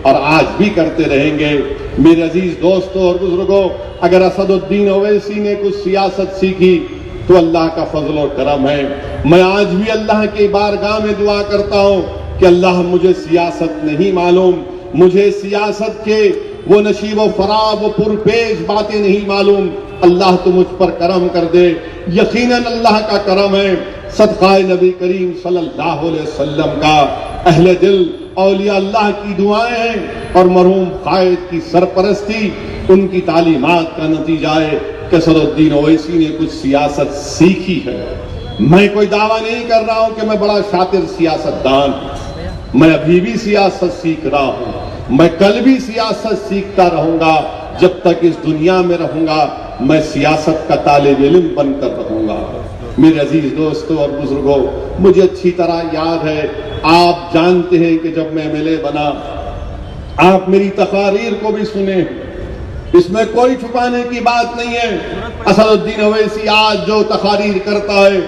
اور آج بھی کرتے رہیں گے۔ میرے عزیز دوستوں اور بزرگوں، اگر اسد الدین اویسی نے کچھ سیاست سیکھی تو اللہ کا فضل و کرم ہے۔ میں آج بھی اللہ کی بارگاہ میں دعا کرتا ہوں کہ اللہ مجھے سیاست نہیں معلوم، مجھے سیاست کے وہ نشیب و فراز و پرپیش باتیں نہیں معلوم، اللہ تو مجھ پر کرم کر دے۔ یقیناً اللہ کا کرم ہے، صدقہ نبی کریم صلی اللہ علیہ وسلم کا، اہل دل اولیاء اللہ کی دعائیں ہیں اور مرحوم قائد کی سرپرستی، ان کی تعلیمات کا نتیجہ ہے کہ اسد الدین اویسی نے کچھ سیاست سیکھی ہے۔ میں کوئی دعویٰ نہیں کر رہا ہوں کہ میں بڑا شاطر سیاستدان ہوں، میں ابھی بھی سیاست سیکھ رہا ہوں، میں کل بھی سیاست سیکھتا رہوں گا، جب تک اس دنیا میں رہوں گا میں سیاست کا طالب علم بن کر رہوں گا۔ میرے عزیز دوستوں اور بزرگوں، مجھے اچھی طرح یاد ہے، آپ جانتے ہیں کہ جب میں MLA بنا، آپ میری تقاریر کو بھی سنیں، اس میں کوئی چھپانے کی بات نہیں ہے۔ اسد الدین اویسی آج جو تقاریر کرتا ہے،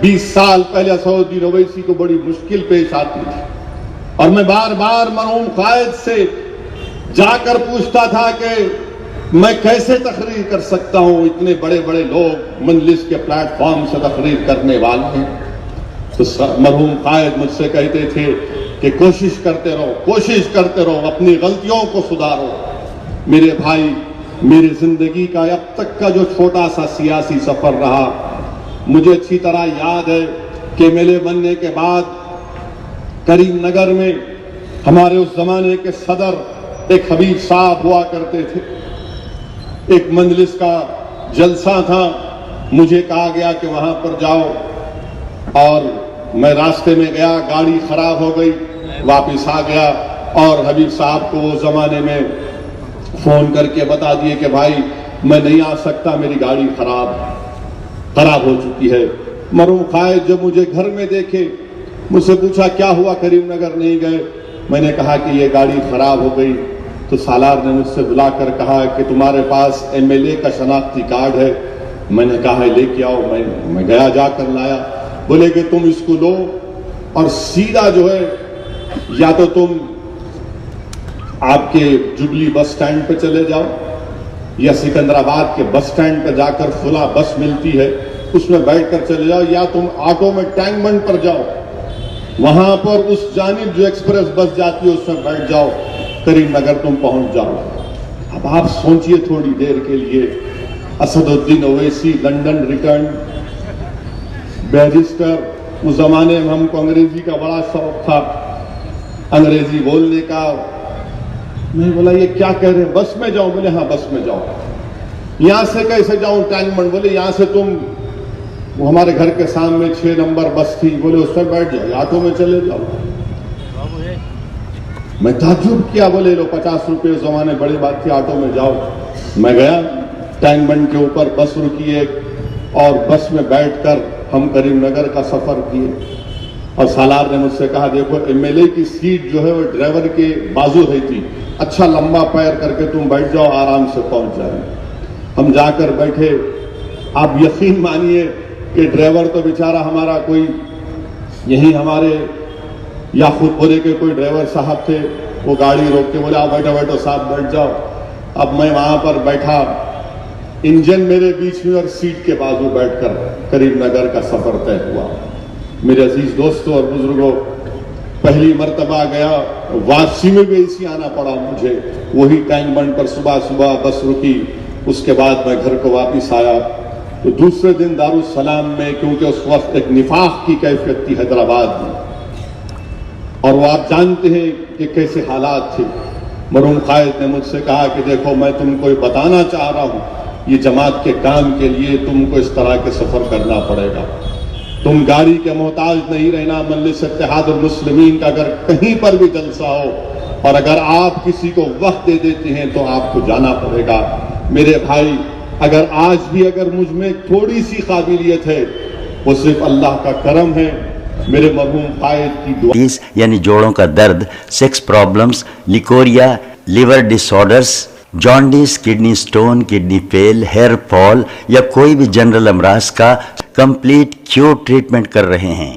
20 سال پہلے اسد الدین اویسی کو بڑی مشکل پیش آتی تھی، اور میں بار بار مرحوم قائد سے جا کر پوچھتا تھا کہ میں کیسے تقریر کر سکتا ہوں، اتنے بڑے بڑے لوگ مجلس کے پلیٹ فارم سے تقریر کرنے والے ہیں۔ تو مرحوم قائد مجھ سے کہتے تھے کہ کوشش کرتے رہو، کوشش کرتے رہو، اپنی غلطیوں کو سدھارو۔ میرے بھائی، میری زندگی کا اب تک کا جو چھوٹا سا سیاسی سفر رہا، مجھے اچھی طرح یاد ہے کہ MLA بننے کے بعد کریم نگر میں ہمارے اس زمانے کے صدر ایک حبیب صاحب ہوا کرتے تھے، ایک مجلس کا جلسہ تھا، مجھے کہا گیا کہ وہاں پر جاؤ، اور میں راستے میں گیا، گاڑی خراب ہو گئی، واپس آ گیا، اور حبیب صاحب کو وہ زمانے میں فون کر کے بتا دیے کہ بھائی میں نہیں آ سکتا، میری گاڑی خراب ہو چکی ہے۔ مرحوم قائد جب مجھے گھر میں دیکھے، مجھ سے پوچھا کیا ہوا، کریم نگر نہیں گئے؟ میں نے کہا کہ یہ گاڑی خراب ہو گئی۔ تو سالار نے مجھ سے بلا کر کہا کہ تمہارے پاس MLA کا شناختی کارڈ ہے؟ میں نے کہا لے کے آؤ، میں گیا، جا کر لایا۔ بولے کہ تم اس کو لو اور سیدھا جو ہے، یا تو تم آپ کے جبلی بس سٹینڈ پہ چلے جاؤ، یا سکندرآباد کے بس سٹینڈ پہ جا کر فلاں بس ملتی ہے اس میں بیٹھ کر چلے جاؤ، یا تم آٹو میں ٹینک بنڈ پر جاؤ، وہاں پر اس جانب جو ایکسپریس بس جاتی ہے اس میں بیٹھ جاؤ، کریم نگر تم پہنچ جاؤ۔ اب آپ سوچئے تھوڑی دیر کے لیے، اسد الدین اویسی لنڈن ریٹرن بیرسٹر، اس زمانے میں ہم کو انگریزی کا بڑا شوق تھا، انگریزی بولنے کا۔ میں بولا یہ کیا کہہ رہے ہیں، بس میں جاؤ؟ بولے ہاں بس میں جاؤ۔ یہاں سے کیسے جاؤں ٹینک بنڈ؟ بولے یہاں سے تم، وہ ہمارے گھر کے سامنے 6 نمبر بس تھی، بولے اس میں بیٹھ جاؤ، آٹو میں چلے جاؤ۔ میں تعجب کیا، بولے لو 50 روپے اس زمانے بڑی بات تھی، آٹو میں جاؤ۔ میں گیا، ٹینک بنڈ کے اوپر بس رکی ایک، اور بس میں بیٹھ کر ہم کریم نگر کا سفر کیے۔ اور سالار نے مجھ سے کہا دیکھو MLA کی سیٹ جو ہے وہ ڈرائیور کے بازو رہتی، اچھا لمبا پیر کر کے تم بیٹھ جاؤ، آرام سے پہنچ جائے۔ ہم جا کر بیٹھے، آپ یقین مانیے کہ ڈرائیور تو بیچارہ ہمارا کوئی، یہی ہمارے یا خود پورے کے کوئی ڈرائیور صاحب تھے، وہ گاڑی روک کے بولے آپ بیٹھو بیٹھو صاحب بیٹھ جاؤ۔ اب میں وہاں پر بیٹھا، انجن میرے بیچ میں اور سیٹ کے بازو بیٹھ کر کریم نگر کا سفر طے ہوا۔ میرے عزیز دوستوں اور بزرگوں، پہلی مرتبہ گیا، واپسی میں بھی ایسی آنا پڑا مجھے، وہی ٹینک بنڈ پر صبح صبح بس رکی، اس کے بعد میں گھر کو واپس آیا۔ تو دوسرے دن دارالسلام میں، کیونکہ اس وقت ایک نفاق کی کیفیت تھی حیدرآباد میں، اور وہ آپ جانتے ہیں کہ کیسے حالات تھے، مرحوم قائد نے مجھ سے کہا کہ دیکھو میں تم کو بتانا چاہ رہا ہوں، یہ جماعت کے کام کے لیے تم کو اس طرح کے سفر کرنا پڑے گا، تم گاڑی کے محتاج نہیں رہنا۔ مجلس اتحاد المسلمین کا اگر کہیں پر بھی جلسہ ہو اور اگر آپ کسی کو وقت دے دیتے ہیں تو آپ کو جانا پڑے گا۔ میرے بھائی، اگر آج بھی اگر مجھ میں تھوڑی سی قابلیت ہے، وہ صرف اللہ کا کرم ہے، میرے مرحوم قائد کی دعا۔ یعنی جوڑوں کا درد، sex problems, leucorrhoea, liver disorders, jaundice, kidney stone, kidney fail, hair fall یا کوئی بھی جنرل امراض کا کمپلیٹ کیور ٹریٹمنٹ کر رہے ہیں۔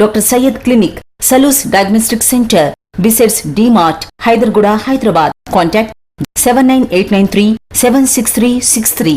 Doctor Syed clinic, Salus diagnostic centre, besides DMart, Hyderguda, Hyderabad. Contact 7989376363.